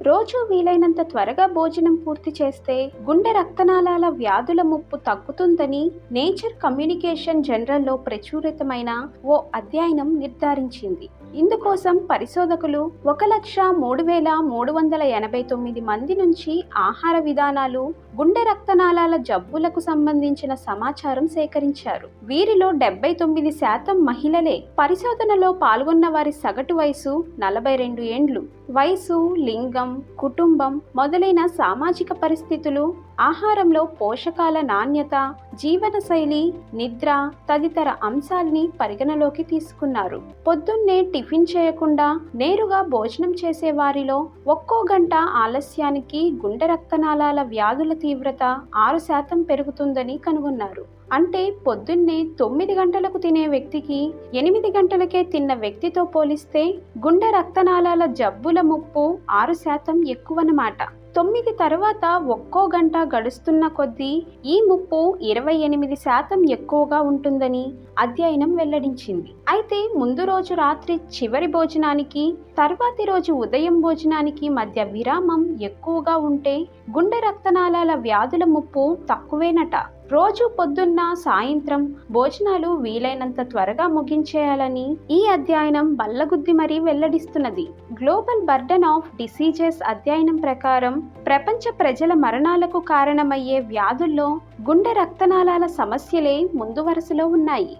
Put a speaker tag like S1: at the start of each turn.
S1: రోజు వీలైనంత త్వరగా భోజనం పూర్తి చేస్తే గుండె రక్తనాళాల వ్యాధుల ముప్పు తగ్గుతుందని నేచర్ కమ్యూనికేషన్ జర్నల్లో ప్రచురితమైన ఓ అధ్యయనం నిర్ధారించింది. ఇందుకోసం పరిశోధకులు 1,03,389 మంది నుంచి ఆహార విధానాలు, గుండె రక్తనాళాల జబ్బులకు సంబంధించిన సమాచారం సేకరించారు. వీరిలో 79% మహిళలే. పరిశోధనలో పాల్గొన్న వారి సగటు వయసు 42 ఏండ్లు. వయసు, లింగం, కుటుంబం మొదలైన సామాజిక పరిస్థితులు, ఆహారంలో పోషకాల నాణ్యత, జీవనశైలి, నిద్ర తదితర అంశాలని పరిగణలోకి తీసుకున్నారు. పొద్దున్నే టిఫిన్ చేయకుండా నేరుగా భోజనం చేసే వారిలో ఒక్కో గంట ఆలస్యానికి గుండె రక్తనాళాల వ్యాధుల తీవ్రత 6% పెరుగుతుందని కనుగొన్నారు. అంటే పొద్దున్నే 9 గంటలకు తినే వ్యక్తికి 8 గంటలకే తిన్న వ్యక్తితో పోలిస్తే గుండె రక్తనాళాల జబ్బుల ముప్పు 6% ఎక్కువన్నమాట. 9 తర్వాత ఒక్కో గంట గడుస్తున్న కొద్దీ ఈ ముప్పు 28% ఎక్కువగా ఉంటుందని అధ్యయనం వెల్లడించింది. అయితే ముందు రోజు రాత్రి చివరి భోజనానికి, తర్వాతి రోజు ఉదయం భోజనానికి మధ్య విరామం ఎక్కువగా ఉంటే గుండె రక్తనాళాల వ్యాధుల ముప్పు తక్కువేనట. రోజు పొద్దున్న, సాయంత్రం భోజనాలు వీలైనంత త్వరగా ముగించేయాలని ఈ అధ్యయనం బల్లగుద్ది మరీ వెల్లడిస్తున్నది. గ్లోబల్ బర్డెన్ ఆఫ్ డిసీజెస్ అధ్యయనం ప్రకారం ప్రపంచ ప్రజల మరణాలకు కారణమయ్యే వ్యాధుల్లో గుండె రక్తనాళాల సమస్యలే ముందు వరుసలో ఉన్నాయి.